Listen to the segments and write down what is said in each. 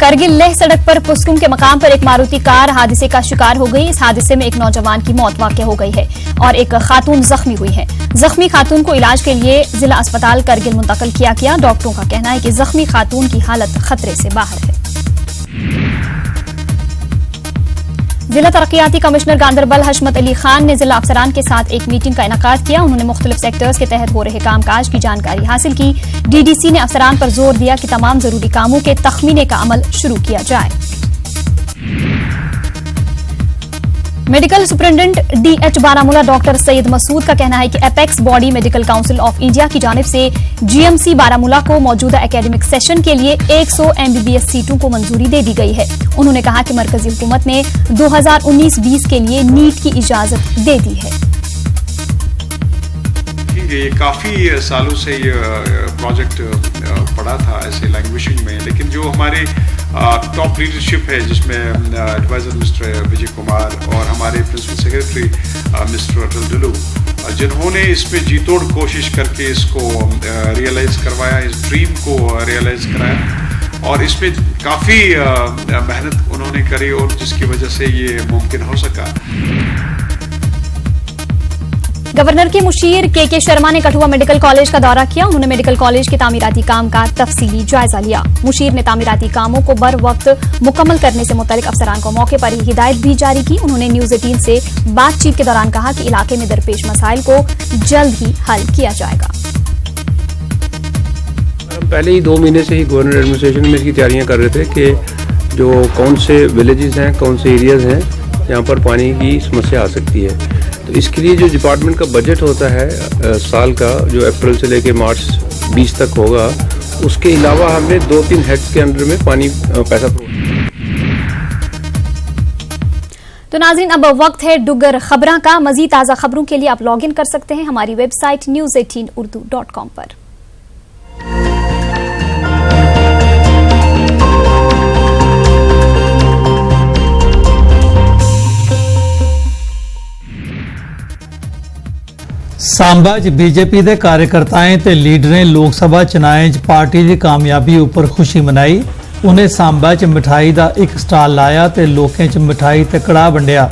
करगिल लेह सड़क पर पुस्कुम के मकाम पर एक मारुति कार हादसे का शिकार हो गई। इस हादसे में एक नौजवान की मौत वाक़या हो गई है और एक खातून जख्मी हुई है। जख्मी खातून को इलाज के लिए जिला अस्पताल करगिल मुंतकिल किया गया। डॉक्टरों का कहना है कि जख्मी खातून की हालत खतरे से बाहर है। जिला तरक्याती कमिश्नर गांधरबल हशमत अली खान ने जिला अफसरान के साथ एक मीटिंग का इनेकाद किया। उन्होंने मुख्तलिफ सेक्टर्स के तहत हो रहे कामकाज की जानकारी हासिल की। डीडीसी ने अफसरान पर जोर दिया कि तमाम जरूरी कामों के तखमीने का अमल शुरू किया जाए। Medical superintendent DH Baramulla doctor Syed Masood का कहना है कि apex body medical council of India की जानिब से जीएमसी बारामूला को मौजूदा एकेडमिक सेशन के लिए 100 एमबीबीएस सीटों को मंजूरी दे दी गई है। उन्होंने कहा कि मरकजी हुकूमत ने 2019-20 के लिए नीट की इजाजत दे दी है। ये काफ़ी सालों से ये प्रोजेक्ट पड़ा था ऐसे लैंग्वेजिंग में, लेकिन जो हमारे टॉप लीडरशिप है जिसमें एडवाइजर मिस्टर विजय कुमार और हमारे प्रिंसिपल सेक्रेटरी मिस्टर अटल डुलू, जिन्होंने इस पे जी तोड़ कोशिश करके इसको रियलाइज़ करवाया, इस ड्रीम को रियलाइज़ कराया और इस पे काफ़ी मेहनत उन्होंने करी और जिसकी वजह से ये मुमकिन हो सका। गवर्नर के मुशीर के शर्मा ने कठुआ मेडिकल कॉलेज का दौरा किया। उन्होंने मेडिकल कॉलेज के तामीराती काम का तफसीली जायजा लिया। मुशीर ने तामीराती कामों को बर वक्त मुकम्मल करने से मुतल्लिक अफसरान को मौके पर ही हिदायत भी जारी की। उन्होंने न्यूज़ 18 से बातचीत के दौरान कहा कि इलाके में दरपेश मसाइल को जल्द ही हल किया जाएगा। हम पहले ही 2 महीने से ही गवर्नर एडमिनिस्ट्रेशन में इसकी तैयारियां कर रहे थे कि जो कौन से विलेजेस हैं, कौन से एरियाज हैं जहाँ पर पानी की समस्या आ सकती है। तो इसके लिए जो डिपार्टमेंट का बजट होता है साल का, जो अप्रैल से लेकर मार्च 20 तक होगा, उसके अलावा हमने 2-3 हेड्स के अंडर में पानी पैसा। तो नाज़रीन, अब वक्त है डुगर खबरां का। मजीद ताज़ा खबरों के लिए आप लॉग इन कर सकते हैं हमारी वेबसाइट news18urdu.com पर। सांबा च बीजेपी के कार्यकर्ताएं ते लीडरें लोक सभा चुनाएं च पार्टी की कामयाबी उपर खुशी मनाई। उन्हें सांबा च मिठाई का एक स्टाल लाया ते लोकें च मिठाई ते कड़ाह वंडिया।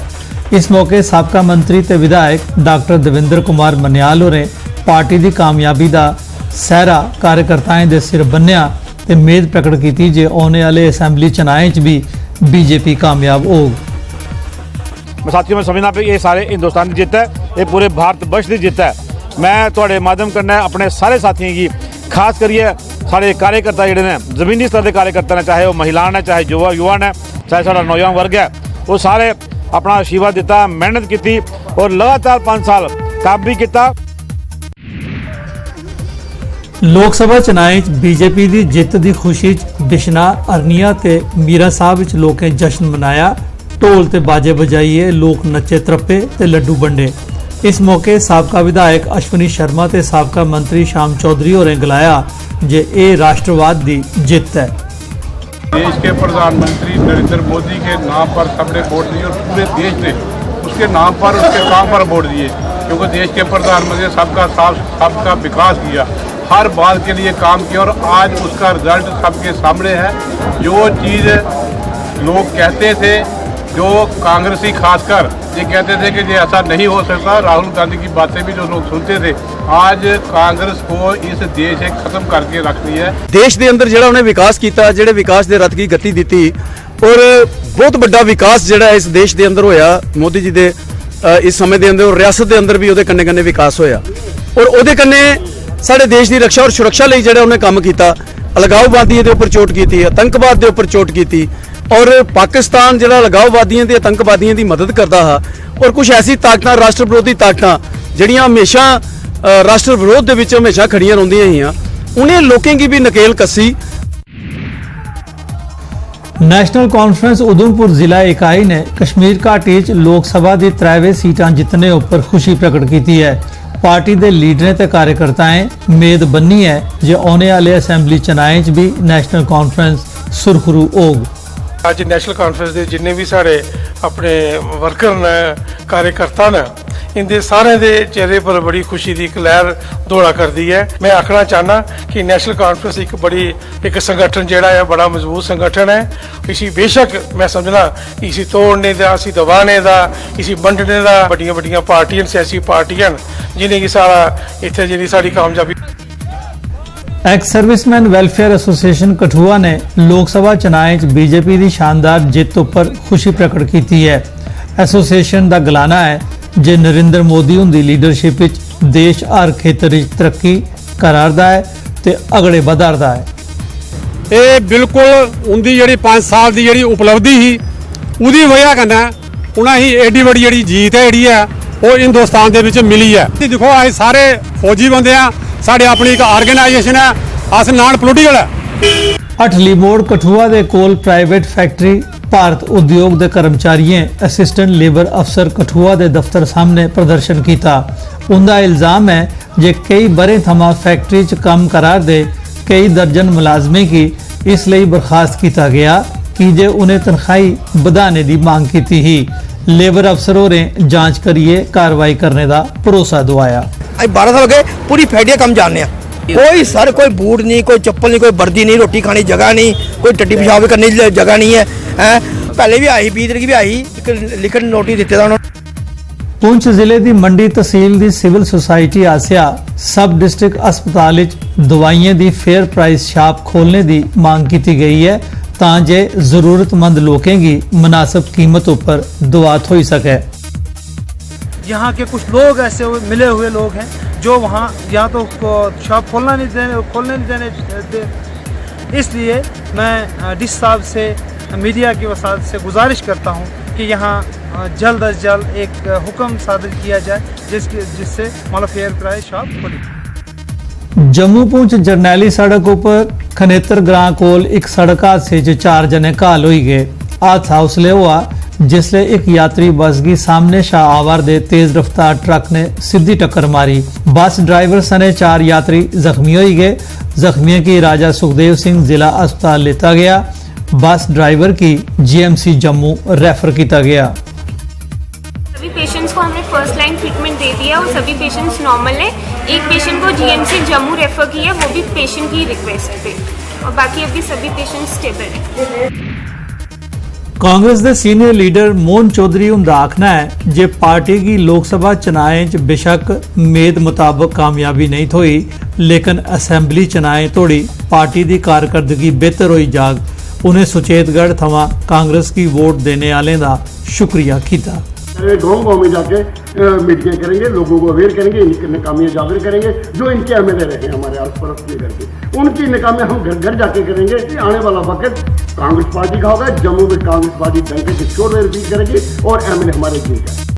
इस मौके साबका मंत्री ते विधायक डॉक्टर दविंदर कुमार मनियाल होरें पार्टी की कामयाबी का सहरा कार्यकर्ताएं दे सिर बन्निया ते मेद प्रकट की जे आने वाले असैम्बली चुनाएं च भी बीजेपी कामयाब होग। साथियों, मैं समझना पे ये सारे हिंदुस्तान की जित है, ये पूरे भारत वर्ष की जित है। मैं थोड़े माध्यम करना अपने सारे साथियों की, खास करिए सारे कार्यकर्ता जोड़े ने जमीनी स्तर के कार्यकर्ता ने, चाहे वो महिला ने, चाहे युवा ने, चाहे सारा नौजवान वर्ग है, वो सारे अपना आशीर्वाद दिता, मेहनत की और लगातार 5 साल काम भी किया। लोक सभा चुनाएं बीजेपी की जित की खुशी बिशना, अरनिया ते मीरा साहब लोकें जश्न मनाया। ढोल ते बाजे बजाइए लोग नचे त्रप्पे ते लड्डू बंडे। इस मौके साबका विधायक अश्विनी शर्मा ते साबका मंत्री श्याम चौधरी होरें गलाया जे ए राष्ट्रवाद की जित है। देश के प्रधानमंत्री नरेंद्र मोदी के नाम पर सबने वोट दिए और पूरे देश ने उसके नाम पर, उसके काम पर वोट दिए, क्योंकि देश के प्रधानमंत्री ने सबका विकास किया, हर बात के लिए काम किया और आज उसका रिजल्ट सबके सामने है। जो चीज़ लोग कहते थे, जो कांग्रेसी खासकर ये कहते थे कि ये ऐसा नहीं हो सकता, राहुल गांधी की बातें भी जो लोग सुनते थे, आज कांग्रेस को इस देश से खत्म करके रख दिया है। देश के अंदर जिहड़ा उन्हें विकास किया, जिहड़े विकास के रथ की गति दी और बहुत बड़ा विकास जिहड़ा इस देश के अंदर होया मोदी जी के इस समय के अंदर, और रियासत के अंदर भी उहदे कन्ने कन्ने विकास होया और उहदे कन्ने साडे देश की रक्षा और सुरक्षा लई जिहड़ा उन्हें काम किया, अलगाववादियों के उपर चोट की, आतंकवाद के उपर चोट की और पाकिस्तान जिहड़ा अलगाववादियों ते आतंकवादियों की मदद करता है और कुछ ऐसी ताकत, राष्ट्र विरोधी ताकत जिहड़ियां हमेशा राष्ट्र विरोध दे विच हमेशा खड़ियां रहिंदियां हियां, उन्हें लोकें की भी नकेल कसी। नेशनल कॉन्फ्रेंस उधमपुर जिला इकाई ने कश्मीर घाटी च लोक सभा की 3 सीटां जितने उपर खुशी प्रकट की है। पार्टी के लीडरें ते कार्यकर्ताएं मेद बन्नी है जे आने वाले असैम्बली चुनाएं च भी नेशनल कॉन्फ्रेंस सुरखरू होग। आज नेशनल कॉन्फ्रेंस के जिन्ने भी सारे अपने वर्कर ने, कार्यकर्ता ने, इनके सारे दे चेहरे पर बड़ी खुशी की एक लहर दौड़ा करती है। मैं आखना चाहना कि नेशनल कॉन्फ्रेंस एक संगठन जिहड़ा है बड़ा मजबूत संगठन है। इसी बेशक मैं समझना इसी तोड़ने का, इसी दबाने का, इसी बंटने का बड़ियां बड़ियां पार्टियां, सियासी पार्टियां जिन्हें कि सारा इत्थे जिहड़ी साडी कामयाबी। Ex serviceman welfare association Kathua ने लोक सभा चुनाव च बीजेपी की शानदार जित उपर खुशी प्रकट की है। एसोसीएशन का गलाना है जे नरेंद्र मोदी उनकी लीडरशिप विच देश हर खेतर विच तरक्की करारदा है ते अगड़े वधारदा है। ये बिल्कुल उनकी जी 5 साल की जी उपलब्धि ही उदी वजह कन्नै उन्हें ही एडी बड़ी जी जीत है जी है वो हिंदुस्तान के विच मिली है। देखो अस सारे फौजी बंदे हैं, साढ़े अपनी एक ऑर्गेनाइजेशन है, अस नॉन पोलिटिकल है। अठली मोड़ कठुआ के कोल प्राइवेट फैक्ट्री भारत उद्योग के कर्मचारियों असिस्टेंट लेबर अफसर कठुआ के दफ्तर सामने प्रदर्शन किया। उनका इल्जाम है जे कई बरे थमा फैक्ट्री च काम करार दे कई दर्जन मुलाजमें की इसलिए बर्खास्त किया गया कि जे उन्हें तनख्वाही बढ़ाने की मांग की ही। लेबर अफसर होरें जांच करिए कार्रवाई करने का भरोसा दवाया। 12 साल हो गए पूरी फैक्ट्री कम जानने कोई सर कोई बूट नहीं, कोई चप्पल नहीं, कोई वर्दी नहीं, रोटी खाने जगह नहीं, कोई टट्टी पेशाब करने की जगह नहीं है। पहले भी आई 20 तरीक भी आई, लिखन नोटिस दिते था उन्होंने। पुंछ जिले की मंडी तहसील की सिविल सोसाइटी आसिया सब डिस्ट्रिक्ट अस्पताल विच दवाइयां की फेयर प्राइस शाप खोलने की मांग की गई है तां जे जरूरतमंद लोगों की मुनासिब कीमत पर दवा हो सके। यहाँ के कुछ लोग ऐसे मिले हुए लोग हैं जो वहाँ या तो शॉप खोलने नहीं देने। इसलिए मैं डिस साहब से मीडिया की वसात से गुजारिश करता हूँ कि यहाँ जल्द अज जल्द एक हुक्म सादर किया जाए जिससे मतलब फेयर प्राइस शॉप खुले। जम्मू पुंछ जरनैली सड़क पर खनेतर ग्रां कोल एक सड़क हादसे च 4 जने घायल हो गए। हादसा उसले हुआ जिसले एक यात्री बस की सामने शाह आवर दे तेज रफ्तार ट्रक ने सीधी टक्कर मारी। बस ड्राइवर सने 4 यात्री जख्मी हो गए। जख्मियों की राजा सुखदेव सिंह जिला अस्पताल लेता गया। बस ड्राइवर की जीएमसी जम्मू रेफर किया गया। सभी पेशेंट्स को हमने फर्स्ट लाइन ट्रीटमेंट दे दिया और सभी पेशेंट्स नॉर्मल है। एक पेशेंट को जीएमसी जम्मू रेफर किया, वो भी पेशेंट की रिक्वेस्ट पे, और बाकी अभी सभी पेशेंट्स स्टेबल हैं। कांग्रेस के सीनियर लीडर मोहन चौधरी उनका आखना है जे पार्टी की लोकसभा चुनाव बेशक मेद मुताबिक कामयाबी नहीं थोई, लेकिन असेंबली चुनाव तोड़ी पार्टी की कारकर्दगी बेहतर हुई जाग उन्हें सुचेतगढ़ थमा कांग्रेस की वोट देने वाले का शुक्रिया किया। गाँव में जाके मीटिंग करेंगे, लोगों को अवेयर करेंगे, इनकी नाकामियाँ जाहिर करेंगे। जो इनके एमएलए रहे हमारे आस पड़ोस के करके उनकी नाकामियाँ हम घर घर जाके करेंगे। आने वाला वक्त कांग्रेस पार्टी का होगा। जम्मू में कांग्रेस पार्टी डंके से चोट रिपीट करेगी और एमएलए हमारे जीत